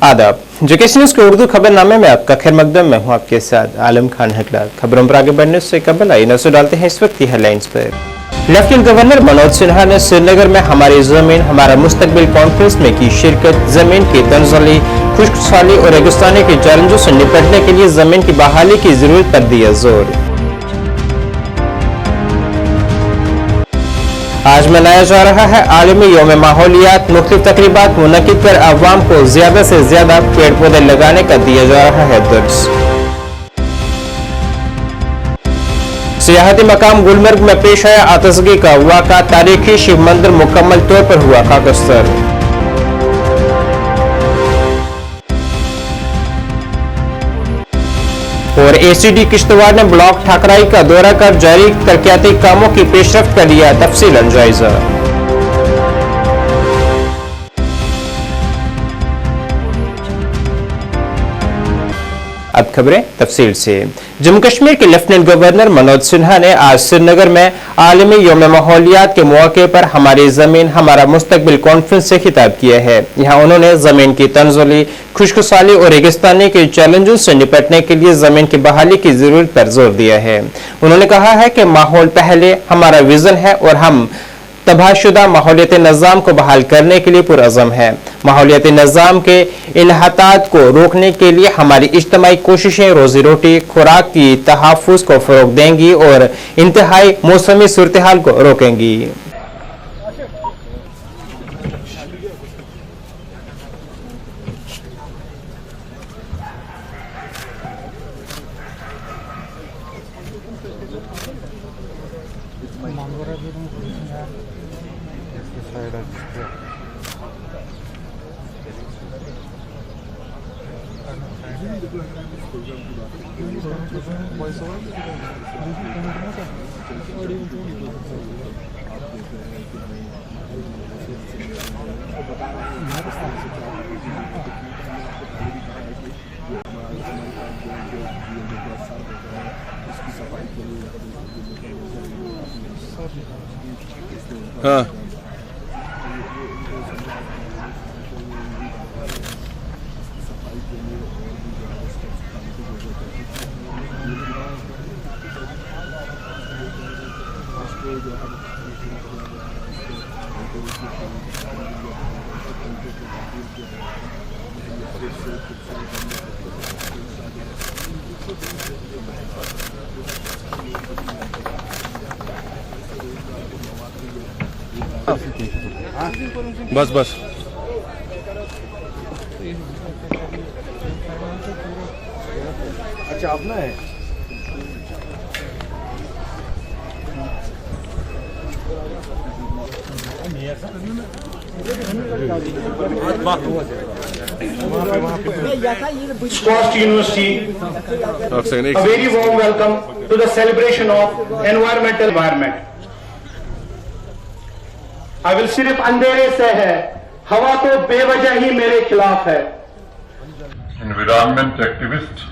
आदाब। JKC news के उर्दू खबरनामे में आपका खैर मकदम। मैं हूं आपके साथ आलम खान हकला। खबरों पर आगे बढ़ने से कबल आइए नजर डालते हैं इस वक्त की हेडलाइंस पर। लेफ्टिनेंट गवर्नर मनोज सिन्हा ने श्रीनगर में हमारी जमीन हमारा मुस्तकबिल कॉन्फ्रेंस में की शिरकत। जमीन की तंजली, खुश्क साली और रेगिस्तानी के चैलेंजों से निपटने के लिए जमीन की बहाली की जरूरत पर दिया जोर। आज मनाया जा रहा है आलमी यौम माहौलियात। मुख्तलिफ तकरीबात मुनक्किद कर अवाम को ज्यादा से ज्यादा पेड़ पौधे लगाने का दिया जा रहा है दर्ज। सियाहती मकाम गुलमर्ग में पेश आया आतिशगी का वाक़ा। तारीखी शिव मंदिर मुकम्मल तौर पर हुआ खाकस्तर। और एसीडी किश्तवाड़ ने ब्लॉक ठाकराई का दौरा कर जारी तरक्याती कामों की पेशरफ्त का लिया तफसीलन जायजा। अब खबरें तफसील से। जम्मू कश्मीर के लेफ्टिनेंट गवर्नर मनोज सिन्हा ने आज श्रीनगर में आलमी यौम माहौलियात के मौके पर हमारी जमीन हमारा मुस्तकबिल कॉन्फ्रेंस से खिताब किया है। यहाँ उन्होंने जमीन की तंजली, खुश्क साली और रेगिस्तानी के चैलेंजों से निपटने के लिए जमीन की बहाली की जरूरत पर जोर दिया है। उन्होंने कहा है कि माहौल पहले हमारा विजन है और हम तबाहशुदा माहौलियाती निज़ाम को बहाल करने के लिए पुरअज़म है। माहौलियाती निज़ाम के इन्हतात को रोकने के लिए हमारी इज्तिमाई कोशिशें रोजी रोटी, खुराक की तहफ़्फ़ुज़ को फ़रोग़ देंगी और इंतहाई मौसमी सूरत-ए-हाल को रोकेंगी। हाँ बस बस अच्छा अपना है। Squash University, a very warm welcome to the celebration of environment. अविल सिर्फ अंधेरे से है, हवा तो बेवजह ही मेरे खिलाफ है। एनवायरमेंट एक्टिविस्ट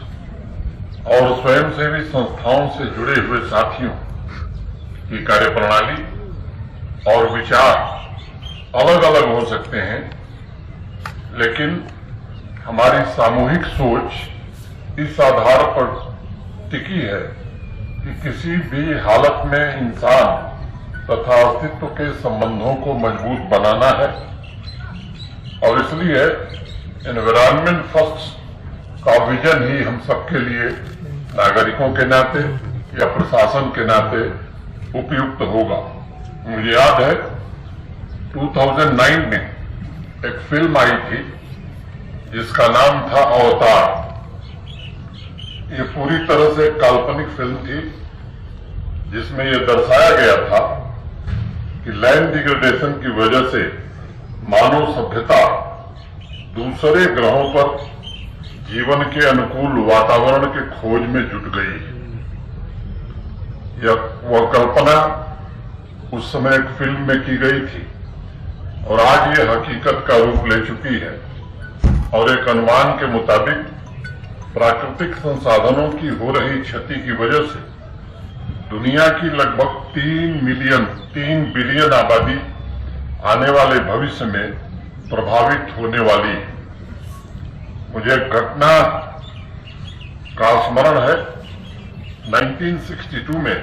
और स्वयंसेवी संस्थाओं से जुड़े हुए साथियों की कार्यप्रणाली और विचार अलग अलग हो सकते हैं, लेकिन हमारी सामूहिक सोच इस आधार पर टिकी है कि किसी भी हालत में इंसान तथा अस्तित्व के संबंधों को मजबूत बनाना है और इसलिए एनवायरमेंट फर्स्ट का विजन ही हम सबके लिए नागरिकों के नाते या प्रशासन के नाते उपयुक्त होगा। मुझे याद है 2009 में एक फिल्म आई थी जिसका नाम था अवतार। ये पूरी तरह से काल्पनिक फिल्म थी जिसमें यह दर्शाया गया था कि लैंड डिग्रेडेशन की वजह से मानव सभ्यता दूसरे ग्रहों पर जीवन के अनुकूल वातावरण के खोज में जुट गई। वह कल्पना उस समय एक फिल्म में की गई थी और आज ये हकीकत का रूप ले चुकी है और एक अनुमान के मुताबिक प्राकृतिक संसाधनों की हो रही क्षति की वजह से दुनिया की लगभग 3 बिलियन आबादी आने वाले भविष्य में प्रभावित होने वाली है। मुझे एक घटना का स्मरण है। 1962 में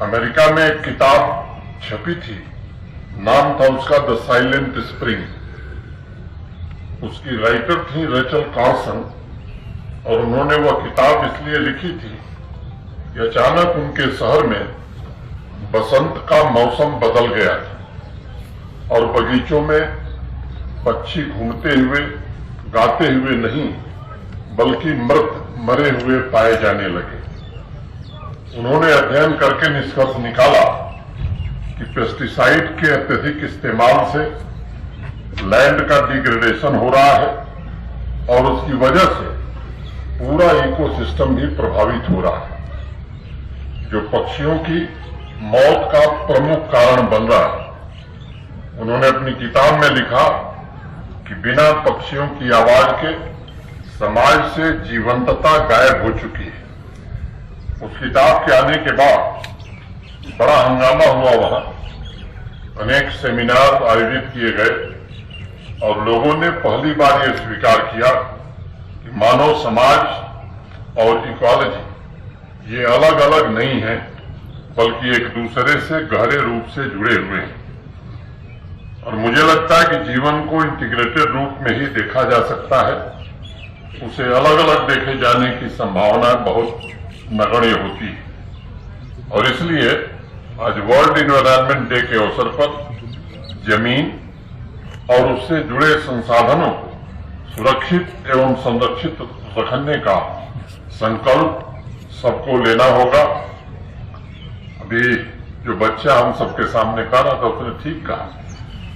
अमेरिका में एक किताब छपी थी, नाम था उसका द साइलेंट स्प्रिंग। उसकी राइटर थी रेचल कार्सन, और उन्होंने वह किताब इसलिए लिखी थी कि अचानक उनके शहर में बसंत का मौसम बदल गया था और बगीचों में पक्षी घूमते हुए गाते हुए नहीं बल्कि मरे हुए पाए जाने लगे। उन्होंने अध्ययन करके निष्कर्ष निकाला कि पेस्टिसाइड के अत्यधिक इस्तेमाल से लैंड का डिग्रेडेशन हो रहा है और उसकी वजह से पूरा इकोसिस्टम भी प्रभावित हो रहा है, जो पक्षियों की मौत का प्रमुख कारण बन रहा है। उन्होंने अपनी किताब में लिखा कि बिना पक्षियों की आवाज के समाज से जीवंतता गायब हो चुकी है। उस किताब के आने के बाद बड़ा हंगामा हुआ, वहां अनेक सेमिनार आयोजित किए गए और लोगों ने पहली बार यह स्वीकार किया कि मानव समाज और इकोलॉजी ये अलग अलग नहीं है बल्कि एक दूसरे से गहरे रूप से जुड़े हुए हैं। और मुझे लगता है कि जीवन को इंटीग्रेटेड रूप में ही देखा जा सकता है, उसे अलग अलग देखे जाने की संभावना बहुत नगण्य होती है। और इसलिए आज वर्ल्ड एनवायरनमेंट डे के अवसर पर जमीन और उससे जुड़े संसाधनों को सुरक्षित एवं संरक्षित रखने का संकल्प सबको लेना होगा। अभी जो बच्चा हम सबके सामने कह रहा था उसने ठीक कहा,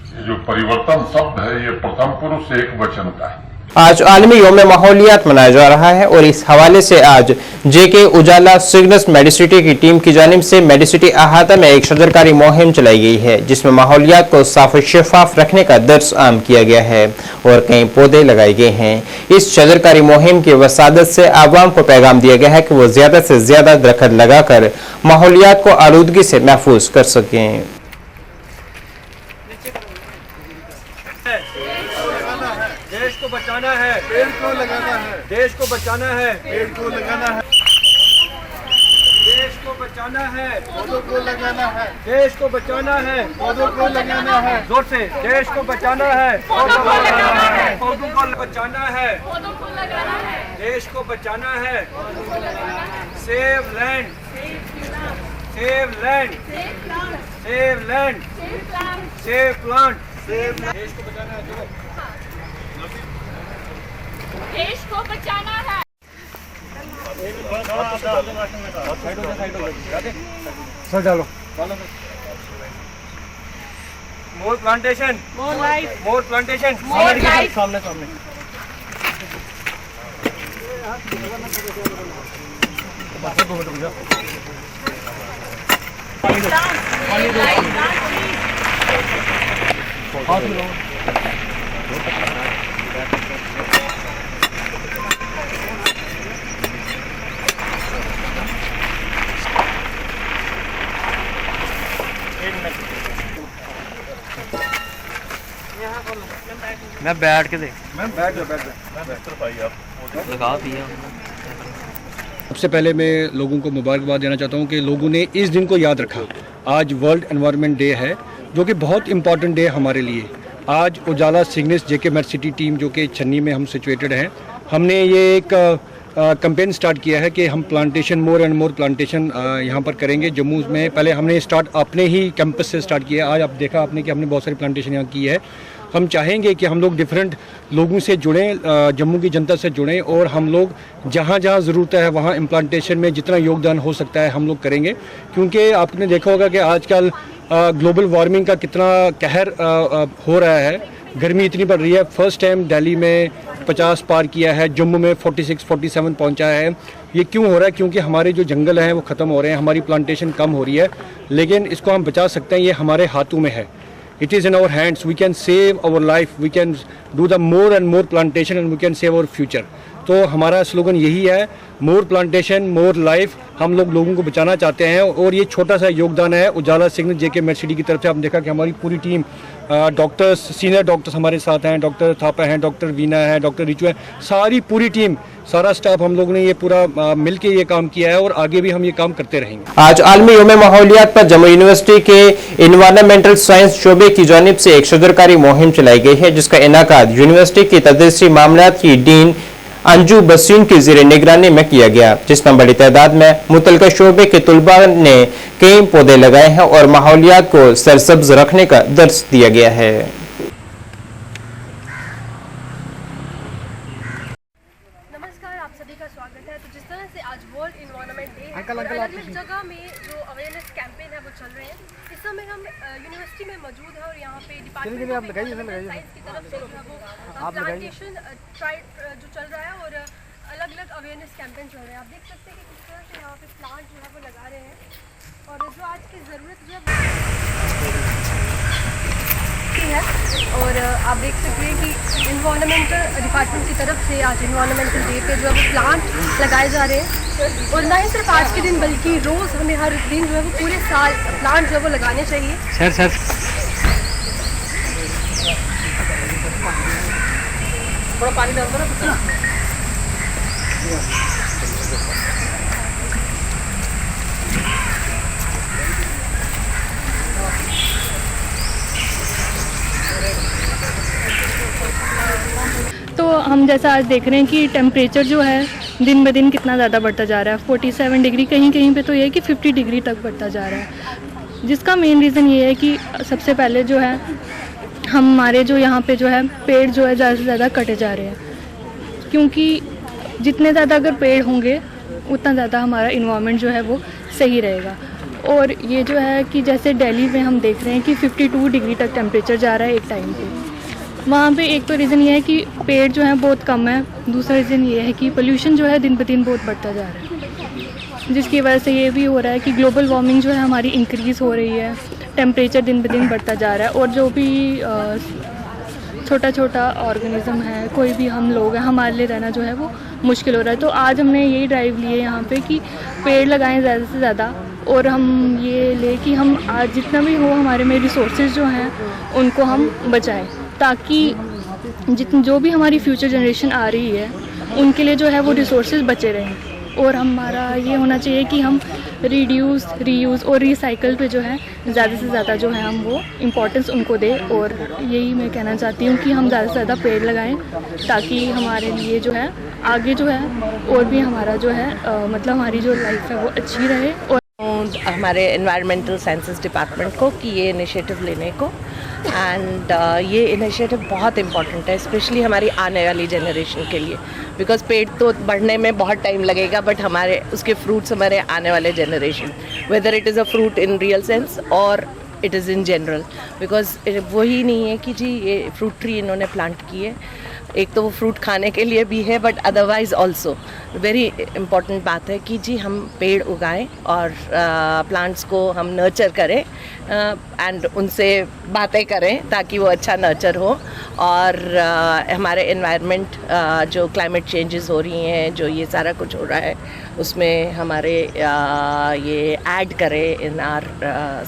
ये जो परिवर्तन शब्द है ये प्रथम पुरुष एक वचन का है। आज आलमी योम माहौलियात मनाया जा रहा है और इस हवाले से आज जेके उजाला सिग्नस मेडिसिटी की टीम की जानिब से मेडिसिटी अहाता में एक शजरकारी मुहिम चलाई गई है, जिसमें माहौलियात को साफ और शफाफ रखने का दर्स आम किया गया है और कई पौधे लगाए गए हैं। इस शजरकारी मुहिम की वसादत से आवाम को पैगाम दिया गया है कि वो ज्यादा से ज्यादा दरख्त लगाकर माहौलियात को आलूदगी से महफूज कर सकें। देश को बचाना है, पेड़ को लगाना है। देश को बचाना है, पेड़ को लगाना है। देश को बचाना है, पौधों को लगाना है। देश को बचाना है, पौधों को लगाना है। जोर से, देश को बचाना है, पौधों को लगाना है। पौधों को बचाना है, पौधों को लगाना है। देश को बचाना है। Save land, save land, save land, save plant. देश को बचाना है। देश को बचाना है। सर डालो। मोर प्लांटेशन, मोर लाइफ, मोर प्लांटेशन। More life. सामने सामने। मैं बैठ के देख, मैं बैठ लगा दिया। सबसे पहले मैं लोगों को मुबारकबाद देना चाहता हूं कि लोगों ने इस दिन को याद रखा। आज वर्ल्ड एनवायरनमेंट डे है, जो कि बहुत इम्पॉर्टेंट डे हमारे लिए। आज उजाला सिग्नस जेके मेडिसिटी टीम जो कि छन्नी में हम सिचुएटेड हैं, हमने ये एक कैंपेन स्टार्ट किया है कि हम plantation more and more plantation यहाँ पर करेंगे जम्मू में। पहले हमने स्टार्ट अपने ही कैंपस से स्टार्ट किया। आज आप देखा आपने कि हमने बहुत सारी प्लांटेशन यहाँ की है। हम चाहेंगे कि हम लोग डिफरेंट लोगों से जुड़ें, जम्मू की जनता से जुड़ें और हम लोग जहाँ जहाँ ज़रूरत है वहाँ इम्प्लांटेशन में जितना योगदान हो सकता है हम लोग करेंगे। क्योंकि आपने देखा होगा कि आजकल ग्लोबल वार्मिंग का कितना कहर हो रहा है, गर्मी इतनी बढ़ रही है। फर्स्ट टाइम दिल्ली में 50 पार किया है, जम्मू में 46-47 पहुंचा है। ये क्यों हो रहा है? क्योंकि हमारे जो जंगल हैं वो ख़त्म हो रहे हैं, हमारी प्लांटेशन कम हो रही है। लेकिन इसको हम बचा सकते हैं, ये हमारे हाथों में है। It is in our hands. We can save our life. We can do the more and more plantation and we can save our future. तो हमारा स्लोगन यही है, मोर प्लांटेशन मोर लाइफ। हम लोग लोगों को बचाना चाहते हैं और ये छोटा सा योगदान है उजाला सिग्नल जेके मेडसिटी की तरफ से। आपने देखा कि हमारी पूरी टीम, डॉक्टर्स, सीनियर डॉक्टर्स हमारे साथ हैं, डॉक्टर थापा हैं, डॉक्टर वीना है, डॉक्टर रिचू है, सारी पूरी टीम, सारा स्टाफ, हम लोगों ने ये पूरा मिलके ये काम किया है और आगे भी हम ये काम करते रहेंगे। आज आलमी योम माहौलियात पर जम्मू यूनिवर्सिटी के इन्वायरमेंटल साइंस शोबे की जानिब से एक शुजरकारी मुहिम चलाई गई है, जिसका इनाकाद यूनिवर्सिटी की तदरीसी मामलात की डीन अंजू बसीन की ज़ेरे निगरानी में किया गया, जिसमें बड़ी तादाद में मुतलका शोबे के तुलबा ने कई पौधे लगाए हैं और माहौलियात को सरसब्ज रखने का दर्स दिया गया है। नमस्कार, आप सभी का स्वागत है। तो जिस तरह से आज वर्ल्ड एनवायरनमेंट डे है और अलग अलग जगह में जो अवेयरनेस कैंपेन है वो चल रहे हैं, इस समय हम यूनिवर्सिटी में मौजूद है और यहाँ पे डिपार्टमेंट ऑफ साइंस की तरफ से जो है वो प्लांटेशन जो चल रहा है और अलग अलग अवेयरनेस कैंपेन चल रहे हैं। आप देख सकते हैं कि किस तरह से यहाँ पे प्लांट जो है वो लगा रहे हैं और जो आज की ज़रूरत जो है और आप देख सकते हैं कि इन्वायरमेंटल डिपार्टमेंट की तरफ से आज इन्वायरमेंटल डे पे जो है वो प्लांट लगाए जा रहे हैं और ना ही सिर्फ आज के दिन बल्कि रोज़ हमें हर दिन जो है वो पूरे साल प्लांट जो है वो लगाने चाहिए। सर थोड़ा पानी डाल दो ना। तो हम जैसा आज देख रहे हैं कि टेम्परेचर जो है दिन ब दिन कितना ज़्यादा बढ़ता जा रहा है। 47 डिग्री, कहीं कहीं पे तो ये है कि 50 डिग्री तक बढ़ता जा रहा है, जिसका मेन रीज़न ये है कि सबसे पहले जो है हमारे जो यहाँ पे जो है पेड़ जो है ज़्यादा से ज़्यादा कटे जा रहे हैं, क्योंकि जितने ज़्यादा अगर पेड़ होंगे उतना ज़्यादा हमारा इन्वायरमेंट जो है वो सही रहेगा। और ये जो है कि जैसे दिल्ली में हम देख रहे हैं कि 52 डिग्री तक टेम्परेचर जा रहा है एक टाइम पे, वहाँ पे एक तो रीज़न ये है कि पेड़ जो है बहुत कम है, दूसरा रीज़न ये है कि पोल्यूशन जो है दिन ब दिन बहुत बढ़ता जा रहा है, जिसकी वजह से ये भी हो रहा है कि ग्लोबल वार्मिंग जो है हमारी इंक्रीज़ हो रही है, टेम्परेचर दिन ब दिन बढ़ता जा रहा है और जो भी छोटा छोटा ऑर्गेनिज्म है, कोई भी हम लोग हैं, हमारे लिए रहना जो है वो मुश्किल हो रहा है। तो आज हमने यही ड्राइव लिए यहाँ पे कि पेड़ लगाएं ज़्यादा से ज़्यादा और हम ये ले कि हम आज जितना भी हो हमारे में रिसोर्सेज जो हैं उनको हम बचाएं, ताकि जो भी हमारी फ्यूचर जनरेशन आ रही है उनके लिए जो है वो रिसोर्सेज बचे रहें। और हमारा ये होना चाहिए कि हम रिड्यूस, रीयूज़ और रिसाइकल पे जो है ज़्यादा से ज़्यादा जो है हम वो इम्पोर्टेंस उनको दें। और यही मैं कहना चाहती हूँ कि हम ज़्यादा से ज़्यादा पेड़ लगाएं, ताकि हमारे लिए जो है आगे जो है और भी हमारा जो है मतलब हमारी जो लाइफ है वो अच्छी रहे। और हमारे एनवायरमेंटल साइंसेस डिपार्टमेंट को कि ये इनिशिएटिव लेने को, एंड ये इनिशिएटिव बहुत इम्पॉर्टेंट है स्पेशली हमारी आने वाली जनरेशन के लिए, बिकॉज पेड़ तो बढ़ने में बहुत टाइम लगेगा बट हमारे उसके फ्रूट्स हमारे आने वाले generation, whether it is a fruit in real sense और it is in general, because वही नहीं है कि जी ये फ्रूट ट्री इन्होंने प्लांट किए, एक तो वो फ्रूट खाने के लिए भी है but otherwise also very important बात है कि जी हम पेड़ उगाएं और प्लांट्स को हम नर्चर करें एंड उनसे बातें करें ताकि वो अच्छा नर्चर हो और हमारे एनवायरनमेंट जो क्लाइमेट चेंजेस हो रही हैं, जो ये सारा कुछ हो रहा है उसमें हमारे ये ऐड करें इन आर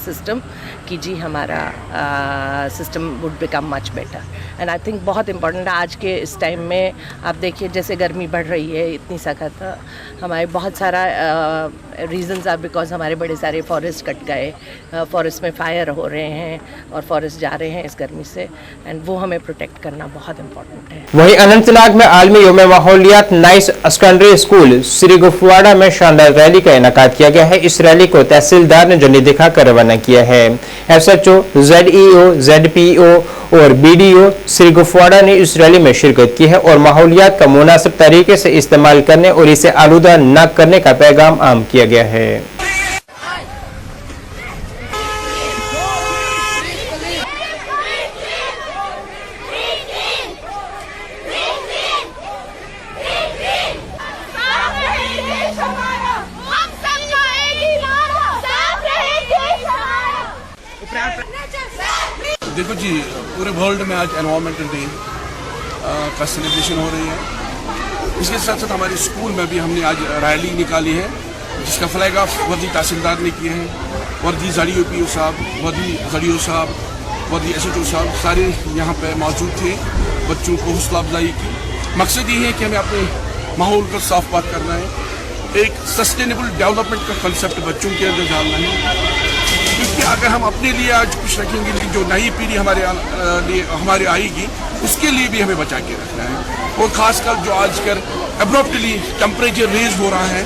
सिस्टम कि जी हमारा system would become much better. And I think बहुत इम्पॉर्टेंट है आज के इस टाइम में। आप देखिए जैसे गर्मी बढ़ रही है इतनी सख्त, हमारे बहुत सारा रीजंस आर बिकॉज हमारे बड़े सारे फॉरेस्ट कट गए, फॉरेस्ट में फायर हो रहे हैं और फॉरेस्ट जा रहे हैं इस गर्मी से, एंड वो हमें प्रोटेक्ट करना बहुत इम्पोर्टेंट है। वहीं अनंतनाग में आलमी योम माहौलियात नाइस सेकेंडरी स्कूल श्री गुफवाड़ा में शानदार रैली का इनेकाद किया गया है। इस रैली को तहसीलदार ने झंडी दिखाकर रवाना किया है। SHO, ZEO, ZPO और BDO श्री गुफवाड़ा ने इस रैली में शिरकत की है और माहौलियात का मुनासिब तरीके से इस्तेमाल करने और इसे आलूदा न करने का पैगाम आम किया गया है। देखो जी, पूरे वर्ल्ड में आज एनवायरमेंटल डे का सेलिब्रेशन हो रही है। इसके साथ साथ हमारे स्कूल में भी हमने आज रैली निकाली है, जिसका फ्लैग ऑफ वर्दी तहसीलदार ने किए हैं, वर्दी जड़ियो पी साहब, वर्दी जड़ियो साहब, वर्दी SHO साहब, सारे यहाँ पे मौजूद थे। बच्चों को हौसला अफजाई की। मकसद ये है कि हमें अपने माहौल को साफ पाक करना है, एक सस्टेनेबल डेवलपमेंट का कंसेप्ट बच्चों के अंदर डालना है, क्योंकि अगर हम अपने लिए आज कुछ रखेंगे, लेकिन जो नई पीढ़ी हमारे आएगी उसके लिए भी हमें बचा के रखना है। और ख़ासकर जो आजकल अब्रप्टली टेम्परेचर रेज हो रहा है,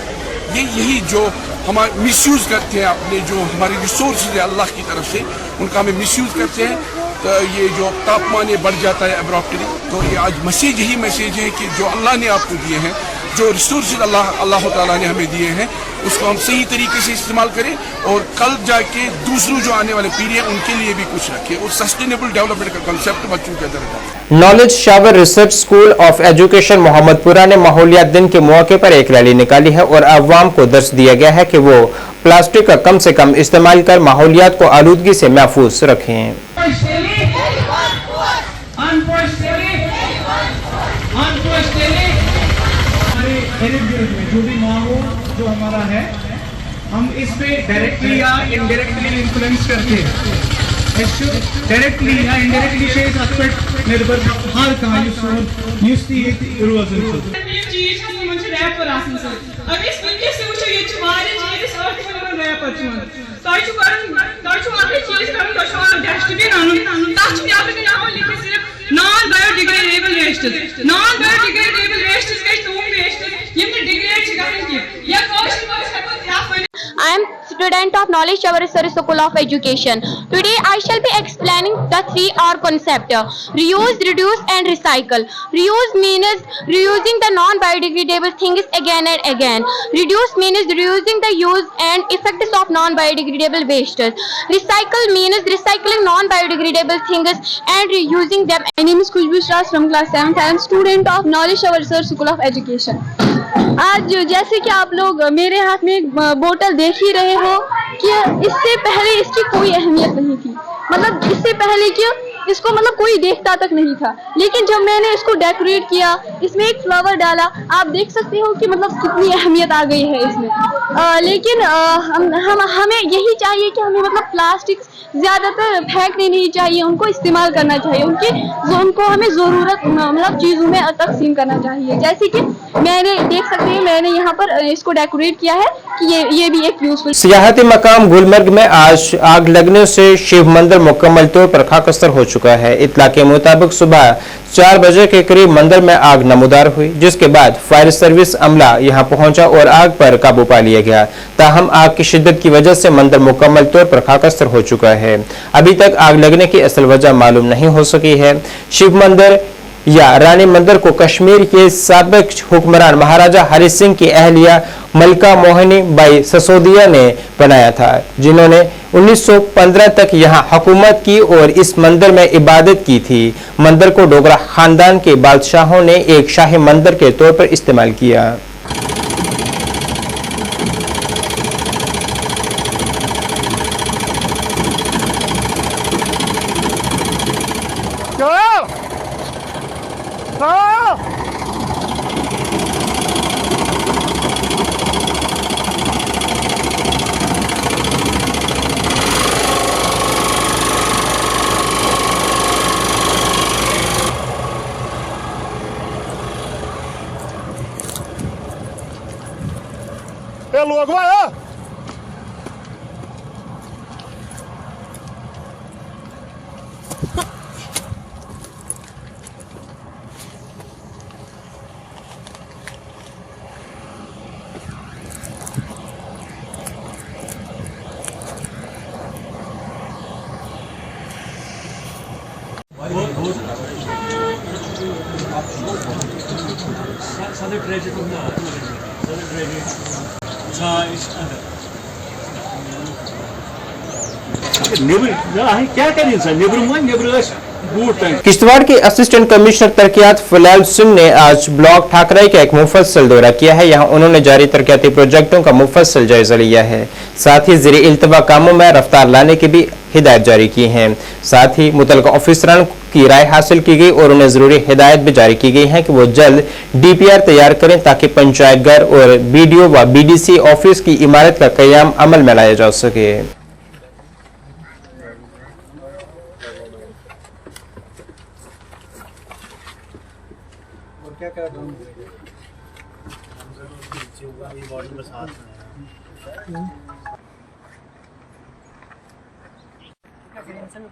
यही जो हम मिसयूज़ करते हैं अपने जो हमारे रिसोर्स है अल्लाह की तरफ से, उनका हमें मिसयूज़ करते हैं, तो ये जो तापमान ये बढ़ जाता है अब्रप्टली। तो ये आज मैसेज यही मैसेज है कि जो अल्लाह ने आपको दिए हैं, जो रिसोर्स अल्लाह ताला ने हमें दिए हैं, उसको हम सही तरीके से इस्तेमाल करें और कल जाके दूसरों जो आने वाले पीढ़ी है उनके लिए भी कुछ रखें और सस्टेनेबल डेवलपमेंट का कंसेप्ट बच्चों के अंदर डालें। Knowledge shower research school of education Mohammadpura ने माहौलियात दिन के मौके पर एक रैली निकाली है और अवाम को दर्श दिया गया है कि वो प्लास्टिक का कम से कम इस्तेमाल कर माहौलियात को आलूदगी से महफूज रखें। जो भी माहौल जो हमारा है, हम इस पे डायरेक्टली या इनडायरेक्टली इन्फ्लुएंस करते हैं। डायरेक्टली या इनडायरेक्टली शेयर एस्पेक्ट निर्भर हर कहां यूनिवर्सिटी यूनिवर्सल चीज हम रैप पर आसन सर अगर इस विंके से उठो ये चुवारे चीज और तुम रैप पर चुन ताई छु आगे चीज करन तो डस्टबिन आनु ताछ भी आपने यहां लिखे सिर्फ non biodegradable waste, non biodegradable waste के टूम वेस्ट ये डिग्रेड छिगान की या कोशिश I am student of Knowledge Shower Research School of Education. Today I shall be explaining the 3R concept: reuse, reduce and recycle. Reuse means reusing the non-biodegradable things again and again. Reduce means reducing the use and effects of non-biodegradable wastes. Recycle means recycling non-biodegradable things and reusing them. My name is Khushbu Shah from class 7th. I am student of Knowledge Shower Research School of Education. आज जैसे कि आप लोग मेरे हाथ में एक बोतल देख ही रहे हो कि इससे पहले इसकी कोई अहमियत नहीं थी, मतलब इससे पहले कि इसको मतलब कोई देखता तक नहीं था, लेकिन जब मैंने इसको डेकोरेट किया, इसमें एक फ्लावर डाला, आप देख सकते हो कि मतलब कितनी अहमियत आ गई है इसमें। लेकिन हमें यही चाहिए कि हमें मतलब प्लास्टिक ज़्यादातर फेंकनी नहीं चाहिए, उनको इस्तेमाल करना चाहिए, उनको हमें ज़रूरत मतलब चीज़ों में तकसीम करना चाहिए। जैसे कि मैंने देख सकते हैं, मैंने यहाँ पर इसको डेकोरेट किया है कि ये भी एक यूजफुल। सियाहती मकाम गुलमर्ग में आज आग लगने से शिव मंदिर मुकम्मल तौर पर खाकस्तर हो चुका है। इत्तला के मुताबिक सुबह 4 बजे के करीब मंदिर में आग नमूदार हुई, जिसके बाद फायर सर्विस अमला यहां पहुंचा और आग पर काबू पा लिया गया। ताहम आग की शिद्दत की वजह से मंदिर मुकम्मल तौर पर खाकस्तर हो चुका है। अभी तक आग लगने की असल वजह मालूम नहीं हो सकी है। शिव मंदिर या रानी मंदिर को कश्मीर के साबिक हुक्मरान महाराजा हरि सिंह की अहलिया मलका मोहिनी बाई ससोदिया ने बनाया था, जिन्होंने 1915 तक यहां हुकूमत की और इस मंदिर में इबादत की थी। मंदिर को डोगरा खानदान के बादशाहों ने एक शाही मंदिर के तौर पर इस्तेमाल किया। लोग आया क्या करें सर नेबर किश्तवाड़ के असिस्टेंट कमिश्नर तरक्यात फलाल सिंह ने आज ब्लॉक ठाकराई का एक मुफस्सल दौरा किया है। यहाँ उन्होंने जारी तरक्याती प्रोजेक्टों का मुफस्सल जायजा लिया है। साथ ही ज़ेरे इल्तवा कामों में रफ्तार लाने की भी हिदायत जारी की हैं। साथ ही मुतल्लिका ऑफिसरान की राय हासिल की गई और उन्हें जरूरी हिदायत भी जारी की गई है कि वो जल्द DPR तैयार करें ताकि पंचायत घर और BDO व BDC ऑफिस की इमारत का कयाम अमल में लाया जा सके।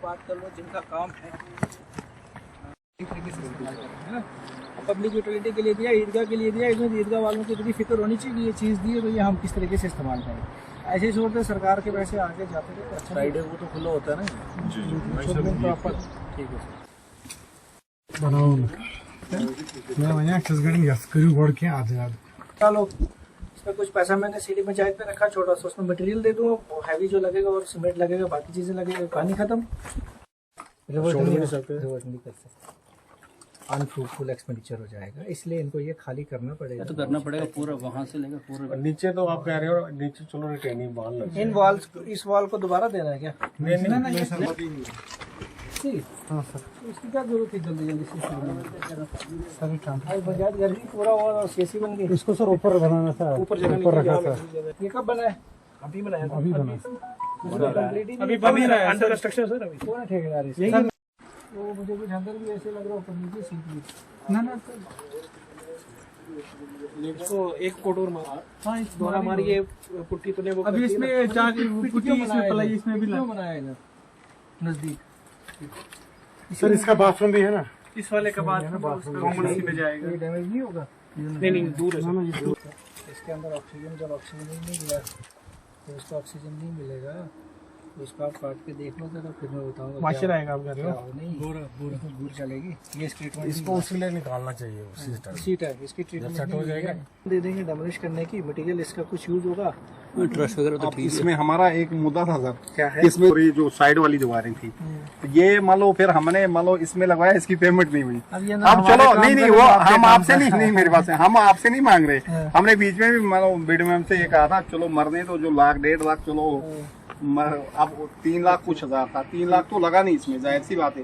बात कर लो जिनका काम है पब्लिक यूटिलिटी के लिए दिया, ईदगाह के लिए दिया, इसमें ईदगाह वालों की इतनी फिक्र होनी चाहिए, ये चीज़ दी है तो ये हम किस तरीके से इस्तेमाल करें। ऐसे सोचते सरकार के पैसे आगे जाते थे तो अच्छा फ्राइडे को तो खुला होता है ना ठीक है बनाओ चलो इसमें कुछ पैसा मैंने सीडी पंचायत पे रखा छोटा सा, उसमें मटेरियल दे दूंगा हैवी जो लगेगा और सीमेंट लगेगा, बाकी चीजें लगेगा, पानी खत्म रिवर्स नहीं कर सकते, अनफ्रूटफुल एक्सपेंडिचर हो जाएगा, इसलिए इनको ये खाली करना पड़ेगा। तो करना पड़ेगा पूरा वहाँ से लेकर पूरा नीचे तो आप कह रहे हो नीचे चलो रिटेनिंग वॉल लग इन वॉल्स इस वॉल को दोबारा देना है क्या? हाँ सर इसकी क्या जरूरत है जल्दी जल्दी से पंचायत घर भी पूरा और सीसी बन गई, इसको सर ऊपर बनाना था, ऊपर रखा था। ये कब बना है? अभी बनाया, अभी बना, अभी बन रहा है, अंडर कंस्ट्रक्शन सर अभी। कौन है ठेकेदार इसका? वो मुझे कुछ अंदर भी ऐसे लग रहा है ऊपर नीचे सीट ना ना इसको एक कोट और मार, हाँ इस दोरा मारिए पुट्टी तो नहीं वो अभी इसमें पुट्टी इसमें पलाई इसमें भी बनाया है इधर नजदीक सर। इसका बाथरूम भी है ना, इस वाले का बाथरूम कॉमन इसी में जाएगा, ये डैमेज नहीं होगा? नहीं दूर है इसके अंदर ऑक्सीजन, जब ऑक्सीजन नहीं मिला तो इसका ऑक्सीजन नहीं मिलेगा, तो इसको आप काट के देख लो जरा, फिर मैं बताऊंगा माशर आएगा। आप कह रहे हो नहीं दूर चलेगी ये ट्रीटमेंट, इसको उसी लिए निकालना चाहिए उसी टाइप इसकी ट्रीटमेंट सेट हो जाएगा, दे देंगे डेमोलिश करने की मटेरियल, इसका कुछ यूज होगा ट्रस्ट वगैरह तो ठीक है। इसमें हमारा एक मुद्दा था सर, क्या है इसमें जो साइड वाली जो वायरिंग थी ये मान लो फिर हमने मान लो इसमें लगवाया, इसकी पेमेंट नहीं हुई। अब चलो नहीं वो हम आपसे नहीं मेरे पास है, हम आपसे नहीं मांग रहे, हमने बीच में भी मान लो बीडीओ मैम से ये कहा था चलो मरने तो जो लाख 1.5 लाख चलो अब 3 लाख कुछ हजार था, 3 लाख तो लगा नहीं इसमें, जाहिर सी बात है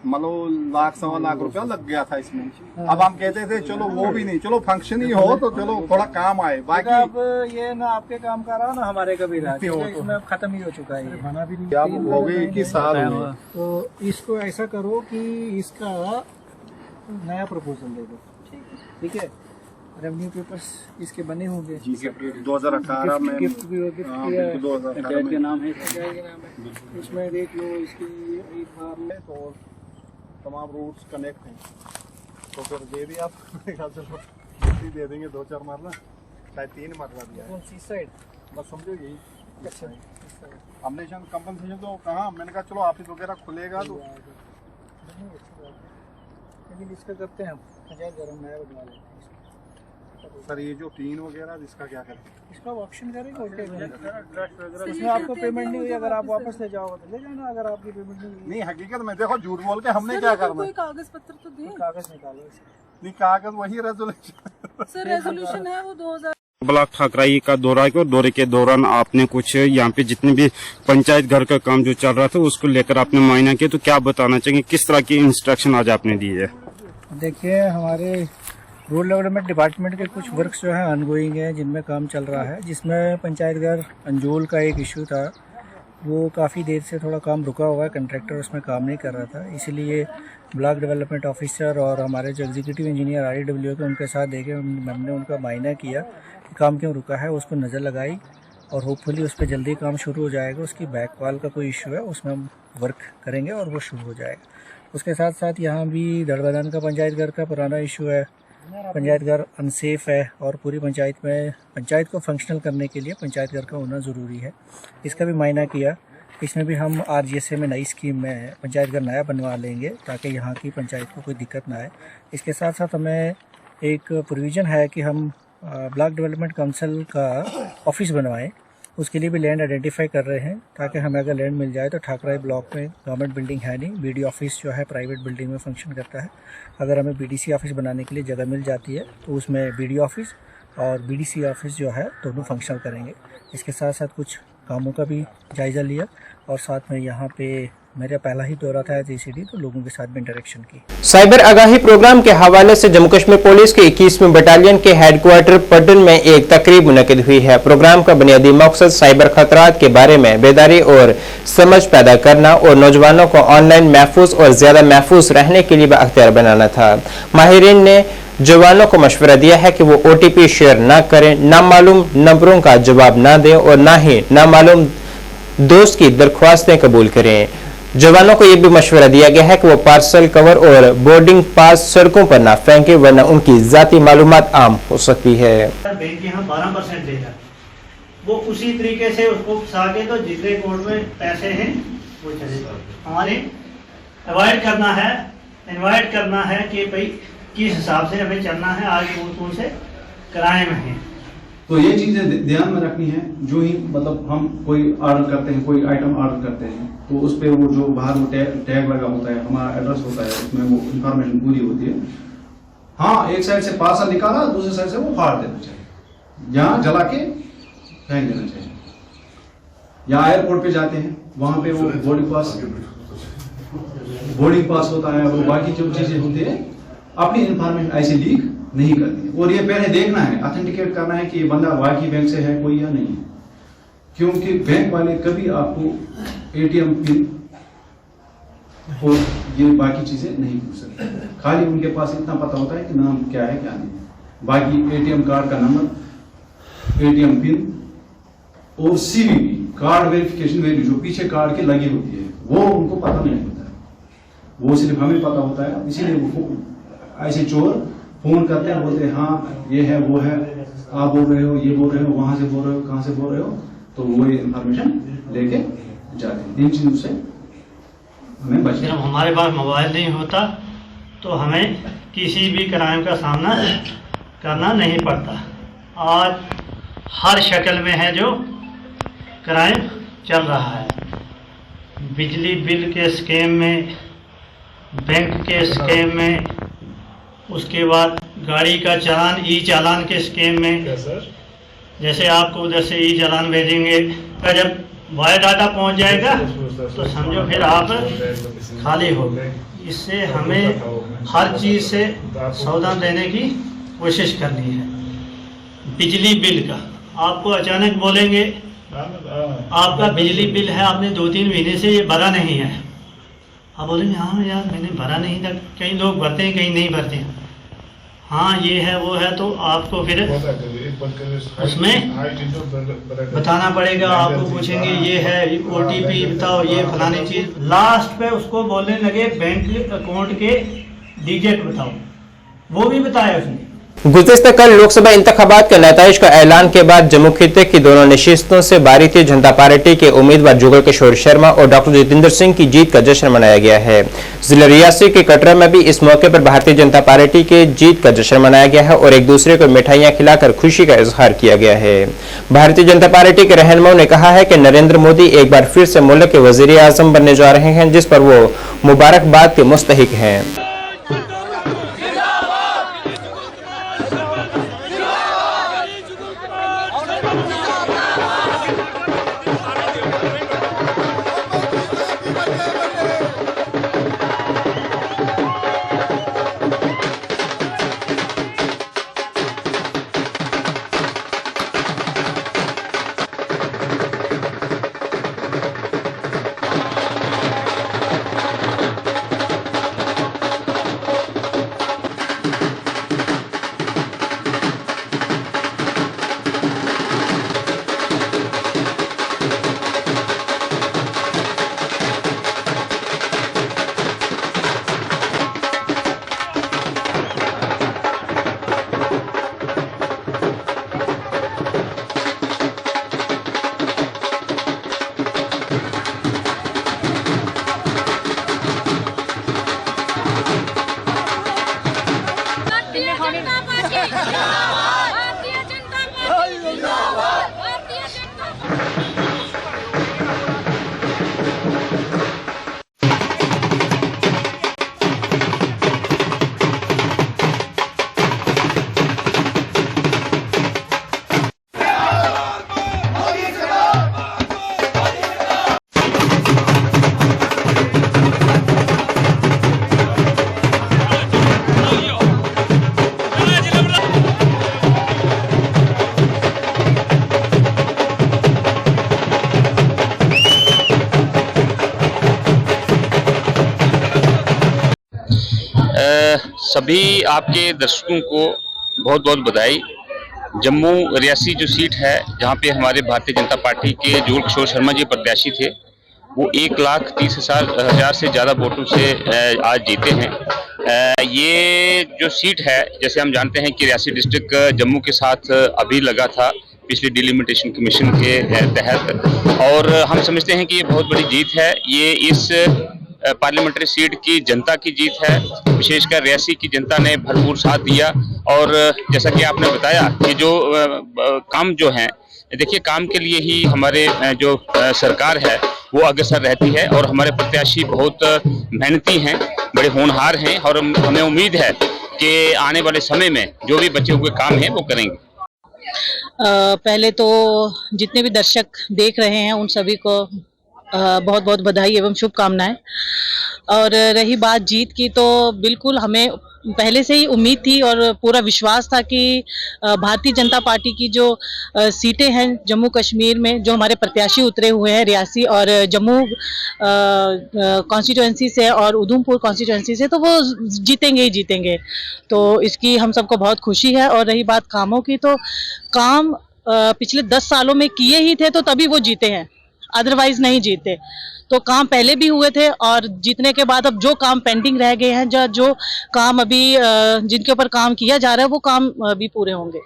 मतलब 1 सवा लाख रुपया लग गया था इसमें। अब हम कहते थे चलो वो भी नहीं, चलो फंक्शन ही हो तो चलो थोड़ा काम आए, बाकी अब ये ना आपके काम का रहा ना हमारे कभी रहा, इसमें खत्म ही हो चुका है, बना भी नहीं, अब हो गए 21 साल हुए। तो इसको ऐसा करो कि इसका नया प्रपोजल दे दो, ठीक है? रेवेन्यू पेपर्स इसके बने होंगे 2018 में गिफ्ट भी हो, गिफ्ट किया है, 2018 के नाम है, इसमें देख लो इसकी एक बार तो तमाम रूट्स कनेक्ट हैं, तो फिर दे दी आप दे देंगे 2-4 मरला, शायद 3 मरला दिया। कौन सी साइड? बस समझो यही अच्छा हमने कंपनसेशन तो कहा, मैंने कहा चलो ऑफिस वगैरह खुलेगा तो लेकिन इसका करते हैं हम पंचायत घर नया बनवा लेते हैं सर। ये जो टीन वगैरह इसका क्या करें? इसका ऑप्शन करेंगे, इसमें आपको पेमेंट नहीं हुई, अगर आप वापस ले जाओगे तो ले जाना, अगर आपकी पेमेंट नहीं हकीकत में देखो झूठ बोल के हमने क्या करना है? कागज पत्र तो दे, कागज निकालो, नहीं कागज वही रेजोल्यूशन सर रेजोल्यूशन है वो 2000 ब्लॉक ठाकराई का दौरा किया और दौरे के दौरान आपने कुछ यहाँ पे जितने भी पंचायत घर का काम जो चल रहा था उसको लेकर आपने मुआयना किया, तो क्या बताना चाहिए, किस तरह की इंस्ट्रक्शन आज आपने दी है? देखिए हमारे रूरल डेवलपमेंट डिपार्टमेंट के कुछ वर्क्स जो है अनगोइंग है, जिनमें काम चल रहा है, जिसमें पंचायत घर अंजोल का एक इशू था, वो काफ़ी देर से थोड़ा काम रुका हुआ है, कंट्रैक्टर उसमें काम नहीं कर रहा था, इसीलिए ब्लॉक डेवलपमेंट ऑफिसर और हमारे जो एग्जीक्यूटिव इंजीनियर REW के उनके साथ देखे हमने उनका मायना किया कि काम क्यों रुका है, उसको नज़र लगाई और होपफुली उस पर जल्दी काम शुरू हो जाएगा। उसकी बैक वॉल का कोई इशू है उसमें हम वर्क करेंगे और वो शुरू हो जाएगा। उसके साथ साथ यहाँ भी दड़बदान का पंचायत घर का पुराना इशू है, पंचायत घर अनसेफ है और पूरी पंचायत में पंचायत को फंक्शनल करने के लिए पंचायत घर का होना ज़रूरी है, इसका भी मायना किया। इसमें भी हम RGSA में नई स्कीम में पंचायत घर नया बनवा लेंगे ताकि यहाँ की पंचायत को कोई दिक्कत ना आए। इसके साथ साथ हमें एक प्रोविज़न है कि हम ब्लॉक डेवलपमेंट काउंसिल का ऑफिस बनवाएं उसके लिए भी लैंड आइडेंटिफाई कर रहे हैं, ताकि हमें अगर लैंड मिल जाए तो ठाकराई ब्लॉक में गवर्नमेंट बिल्डिंग है नहीं, बीडी ऑफिस जो है प्राइवेट बिल्डिंग में फंक्शन करता है। अगर हमें बीडीसी ऑफिस बनाने के लिए जगह मिल जाती है तो उसमें बीडी ऑफिस और बीडीसी ऑफिस जो है दोनों फंक्शन करेंगे। इसके साथ साथ कुछ कामों का भी जायज़ा लिया और साथ में यहाँ पे मेरा पहला ही दौरा था एचईसीडी, तो लोगों के साथ भी इंटरेक्शन की। साइबर आगाही प्रोग्राम के हवाले से जम्मू कश्मीर पुलिस के 21वीं बटालियन के हेडक्वार्टर पटन में एक तकरीब मुनक्किद हुई है। प्रोग्राम का बुनियादी मकसद साइबर खतरात के बारे में बेदारी और समझ पैदा करना और नौजवानों को ऑनलाइन महफूज और ज्यादा महफूज रहने के लिए बाअख्तियार बनाना था। माहिरीन ने जवानों को मशवरा दिया है कि वो OTP शेयर ना करें, नामालूम नंबरों का जवाब ना दें और ना ही नामालूम दोस्त की दरख्वास्तें कबूल करें। जवानों को यह भी मशवरा दिया गया है कि वो पार्सल कवर और बोर्डिंग पास सड़कों पर ना फेंके, वरना उनकी जाती मालूमात आम हो सकती है। बैंक यहाँ 12% देगा, वो उसी तरीके से उसको फंसा के तो जितने कोर्ट में पैसे हैं वो चले जाए। हमारे अवॉइड करना है कि भाई किस हिसाब से हमें चलना है। आज कौन से क्राइम है, तो ये चीजें ध्यान में रखनी है। जो ही मतलब हम कोई ऑर्डर करते हैं, कोई आइटम ऑर्डर करते हैं, तो उस पे वो जो बाहर वो टैग लगा होता है, हमारा एड्रेस होता है, उसमें वो इंफॉर्मेशन पूरी होती है। हाँ, एक साइड से पार्सल निकाला, दूसरी साइड से वो फाड़ देना चाहिए, जहाँ जला के फेंक देना चाहिए। या एयरपोर्ट पे जाते हैं, वहां पे वो बोर्डिंग पास होता है, वो बाकी जो चीजें होती है, अपनी इंफॉर्मेशन ऐसे लीक नहीं करती। और ये पहले देखना है, ऑथेंटिकेट करना है कि ये बंदा वाकई बैंक से है कोई या नहीं, क्योंकि बैंक वाले कभी आपको ATM पिन और ये बाकी चीजें नहीं पूछ सकते। खाली उनके पास इतना पता होता है कि नाम क्या है क्या नहीं। बाकी ATM कार्ड का नंबर, ATM पिन और CVV कार्ड वेरिफिकेशन वैल्यू जो पीछे कार्ड के लगी होती है, वो उनको पता नहीं होता है, वो सिर्फ हमें पता होता है। इसीलिए वो ऐसे चोर फोन करते हैं, बोलते हैं हाँ ये है वो है, आप बोल रहे हो, ये बोल रहे हो, वहां से बोल रहे हो, कहां से बोल रहे हो, तो वो ये इंफॉर्मेशन लेके जाते हैं। इन चीजों से हमें बचना। सिर्फ हमारे पास मोबाइल नहीं होता तो हमें किसी भी क्राइम का सामना करना नहीं पड़ता। आज हर शक्ल में है जो क्राइम चल रहा है, बिजली बिल के स्कैम में, बैंक के स्कैम में, उसके बाद गाड़ी का चालान, ई चालान के स्कीम में। जैसे आपको उधर से ई चालान भेजेंगे, तो जब वायर डाटा पहुंच जाएगा तो समझो फिर आप खाली हो गए। इससे हमें हर चीज़ से सावधान रहने की कोशिश करनी है। बिजली बिल का आपको अचानक बोलेंगे आपका बिजली बिल है, आपने 2-3 महीने से ये भरा नहीं है। आप बोलेंगे हाँ यार मैंने भरा नहीं था। कई लोग भरते हैं, कहीं नहीं भरते हैं। हाँ ये है वो है, तो आपको फिर उसमें बताना पड़ेगा। आपको पूछेंगे ये है OTP बताओ, ये फलानी चीज। लास्ट पे उसको बोलने लगे बैंक अकाउंट के डिजिट बताओ, वो भी बताया उसने। गुज़िश्ता कल लोकसभा इंतखाबात के नताइज का ऐलान के बाद जम्मू खित्ते की दोनों नशिस्तों से भारतीय जनता पार्टी के उम्मीदवार जुगल किशोर शर्मा और डॉक्टर जितेंद्र सिंह की जीत का जश्न मनाया गया है। जिला रियासी के कटरा में भी इस मौके पर भारतीय जनता पार्टी के जीत का जश्न मनाया गया है और एक दूसरे को मिठाइयां खिलाकर खुशी का इजहार किया गया है। भारतीय जनता पार्टी के रहनुमाओं ने कहा है कि नरेंद्र मोदी एक बार फिर से मुल्क के वजीर आजम बनने जा रहे हैं, जिस पर वो मुबारकबाद के मुस्तहिक हैं। सभी आपके दर्शकों को बहुत बहुत बधाई। जम्मू रियासी जो सीट है जहाँ पे हमारे भारतीय जनता पार्टी के जुगल किशोर शर्मा जी प्रत्याशी थे, वो 1,30,000 से ज़्यादा वोटों से आज जीते हैं। ये जो सीट है, जैसे हम जानते हैं कि रियासी डिस्ट्रिक्ट जम्मू के साथ अभी लगा था पिछले डिलिमिटेशन कमीशन के तहत, और हम समझते हैं कि ये बहुत बड़ी जीत है। ये इस पार्लियामेंट्री सीट की जनता की जीत है, विशेषकर रियासी की जनता ने भरपूर साथ दिया। और जैसा कि आपने बताया कि जो काम जो है, देखिए काम के लिए ही हमारे जो सरकार है वो अग्रसर रहती है, और हमारे प्रत्याशी बहुत मेहनती हैं, बड़े होनहार हैं, और हमें उम्मीद है कि आने वाले समय में जो भी बचे हुए काम हैं वो करेंगे। पहले तो जितने भी दर्शक देख रहे हैं उन सभी को बहुत बहुत बधाई एवं शुभकामनाएं। और रही बात जीत की, तो बिल्कुल हमें पहले से ही उम्मीद थी और पूरा विश्वास था कि भारतीय जनता पार्टी की जो सीटें हैं जम्मू कश्मीर में, जो हमारे प्रत्याशी उतरे हुए हैं रियासी और जम्मू कॉन्स्टिट्यूएंसी से और उधमपुर कॉन्स्टिट्यूएंसी से, तो वो जीतेंगे ही जीतेंगे। तो इसकी हम सबको बहुत खुशी है। और रही बात कामों की, तो काम पिछले 10 सालों में किए ही थे तो तभी वो जीते हैं, अदरवाइज नहीं जीते। तो काम पहले भी हुए थे, और जीतने के बाद अब जो काम पेंडिंग रह गए हैं, जो काम अभी जिनके ऊपर काम किया जा रहा है वो काम भी पूरे होंगे।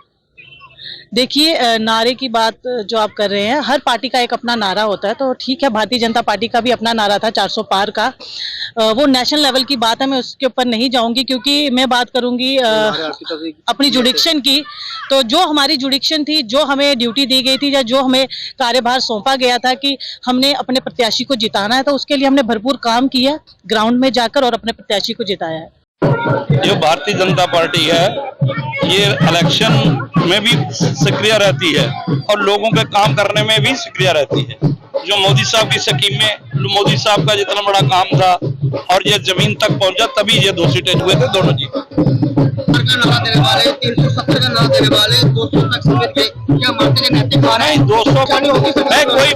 देखिए, नारे की बात जो आप कर रहे हैं, हर पार्टी का एक अपना नारा होता है, तो ठीक है, भारतीय जनता पार्टी का भी अपना नारा था 400 पार का। वो नेशनल लेवल की बात है, मैं उसके ऊपर नहीं जाऊंगी, क्योंकि मैं बात करूंगी अपनी जुडिक्शन की। तो जो हमारी जुडिक्शन थी, जो हमें ड्यूटी दी गई थी या जो हमें कार्यभार सौंपा गया था कि हमने अपने प्रत्याशी को जिताना है, तो उसके लिए हमने भरपूर काम किया ग्राउंड में जाकर और अपने प्रत्याशी को जिताया है। जो भारतीय जनता पार्टी है ये इलेक्शन में भी सक्रिय रहती है और लोगों के काम करने में भी सक्रिय रहती है। जो मोदी साहब की स्कीम में मोदी साहब का जितना बड़ा काम था और ये जमीन तक पहुंचा, तभी ये 2 सीटें हुए थे, दोनों जीते। 370 का नारा देने वाले 200 तक सीमित थे, क्या मानते हैं नैतिक नहीं 200 का नहीं होगी,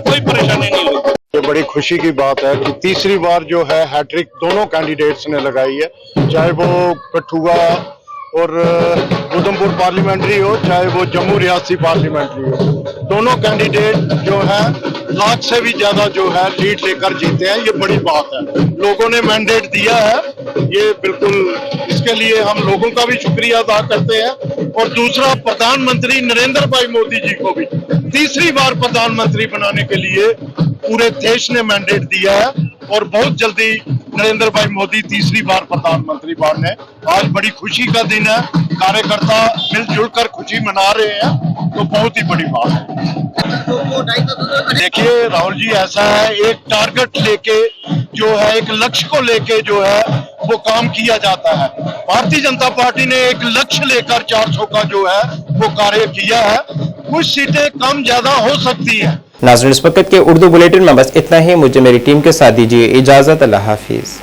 कोई परेशानी नहीं होगी। ये बड़ी खुशी की बात है कि तीसरी बार जो है हैट्रिक दोनों कैंडिडेट्स ने लगाई है, चाहे वो कठुआ और उधमपुर पार्लियामेंट्री हो, चाहे वो जम्मू रियासी पार्लियामेंट्री हो। दोनों कैंडिडेट जो है लाख से भी ज्यादा जो है लीड लेकर जीते हैं। ये बड़ी बात है, लोगों ने मैंडेट दिया है, ये बिल्कुल इसके लिए हम लोगों का भी शुक्रिया अदा करते हैं। और दूसरा, प्रधानमंत्री नरेंद्र भाई मोदी जी को भी तीसरी बार प्रधानमंत्री बनाने के लिए पूरे देश ने मैंडेट दिया है, और बहुत जल्दी नरेंद्र भाई मोदी तीसरी बार प्रधानमंत्री बने। आज बड़ी खुशी का दिन है, कार्यकर्ता मिलजुल कर खुशी मना रहे हैं, तो बहुत ही बड़ी बात है। देखिए राहुल जी, ऐसा है, एक टारगेट लेके जो है, एक लक्ष्य को लेके जो है वो काम किया जाता है। भारतीय जनता पार्टी ने एक लक्ष्य लेकर 400 का जो है वो कार्य किया है। कुछ सीटें कम ज्यादा हो सकती है। नाज़रीन, इस वक्त के उर्दू बुलेटिन में बस इतना ही। मुझे मेरी टीम के साथ दीजिए इजाजत। अल्लाह हाफिज।